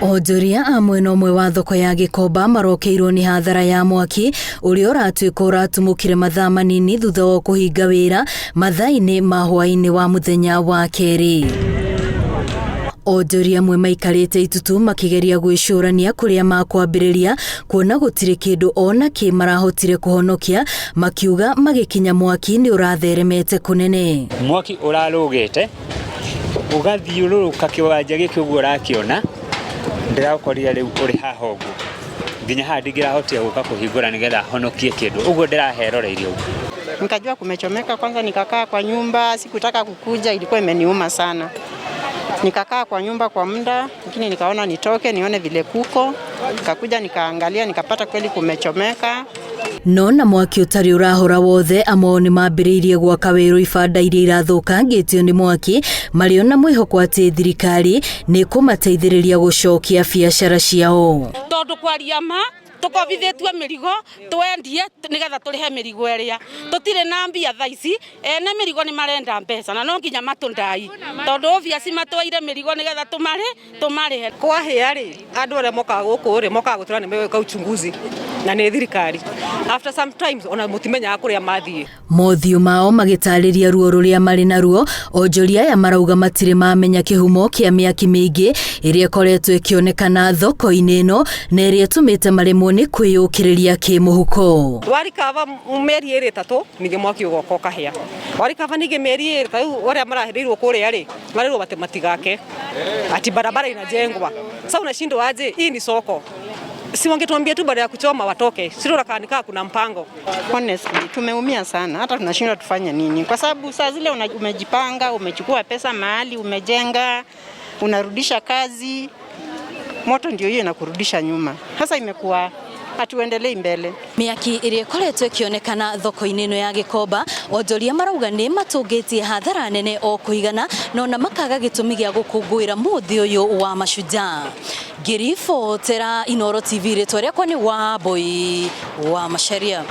Onjoria a mwena ũmwe wa thoko ya Gĩkomba marokeirwo nĩ hathara ya mwaki ũrĩa ũratuĩka ũratumũkire mathaa manini thutha wa kũhinga wĩra mathaa-inĩ ma hwaĩ-inĩ wa mũthenya wa kerĩ. Onjoria amwe maikarĩte itutu makĩgeria gwĩcũrania kũrĩa makwambĩrĩria kuona gũtirĩ kĩndũ ona kĩ marahotire kũhonokia, makiuga magĩkinya mwaki nĩ ũratheremete kũnene. Mwaki ũrarũgĩte ũgathiũrũrũka kĩwanja gĩkĩ ũguo ũrakĩona, ndĩrakorire rĩu ũrĩ haha ũguo nginya haha ndingĩrahotire gũka kũhingũra nĩgetha honokie kĩndũ, ũguo ndĩraheroreirie ũguo. Nikajua kumechomeka kwanza, nikakaa kwa nyumba, sikutaka kukuja, ilikuwa imeniuma sana. Nikakaa kwa nyumba kwa muda, lakini nikaona nitoke nione vile kuko, nikakuja nikaangalia, nikapata kweli kumechomeka. Nona mwaki ũtarĩ ũrahora wothe amwe nĩ mambĩrĩirie gwaka werũ ibanda iria irathũkangĩtio nĩ mwaki, marĩ ona mwĩhoko atĩ thirikari nĩ kũmateithĩrĩria gũcokia biacara ciao. Tondũ kwaria ma tukovithĩtue mĩrigo twendie nĩgetha tũrĩhe mĩrigo ĩrĩa tũtirĩ na mbia thaa ici, ene mĩrigo nĩ marenda mbeca na no nginya matũndai tondũ obviously matwaire mĩrigo nĩgetha tũmarĩhe. Kwahĩa rĩ, andũ arĩa mokaga gũkũ rĩ mokaga gũtura nĩ megwĩka uchunguzi na nĩ thirikari. After sometimes ona mũtimenyaga kũrĩa mathiĩ. Mothiũ mao magĩtarĩria ruo rũrĩa marĩ naruo, onjoria aya marauga matirĩ mamenya kĩhumo kĩa mĩaki mĩingĩ ĩrĩa ĩkoretwo ĩkĩonekana thoko-inĩ ĩno na ĩrĩa ĩtũmĩte maremwo nĩ kwĩyũkĩrĩria kĩmũhuko. Warikava mĩeri ĩrĩ ĩtatũ ningĩ mwaki ũgoka ũkahĩa. Warikava ningĩ mĩeri ĩrĩ rĩu ũrĩa marahĩrĩirwo kũrĩa rĩ marĩrwo matigake ati barabara inajengwa. Sasa unashindwa aje? Hii ni soko. Si wangetuambia tu baada ya kuchoma watoke. Sio rakanika kuna mpango. Honestly, tumeumia sana. Hata tunashindwa tufanye nini. Kwa sababu saa zile umejipanga, umechukua pesa mahali, umejenga, unarudisha kazi. Moto ndio hiyo inakurudisha nyuma. Sasa imekuwa hatuendelei mbele. Mĩaki ĩrĩa ĩkoretwo ĩkĩonekana thoko-inĩ ĩno ya Gĩkomba, onjoria marauga nĩ matũngĩtie hathara nene o kũigana no na makaga gĩtũmi gĩa gũkũngũĩra mũthĩ ũyũ wa mashujaa. Ngĩribotera Inooro TV rĩtwa rĩakwa nĩ Wambui wa Macharia.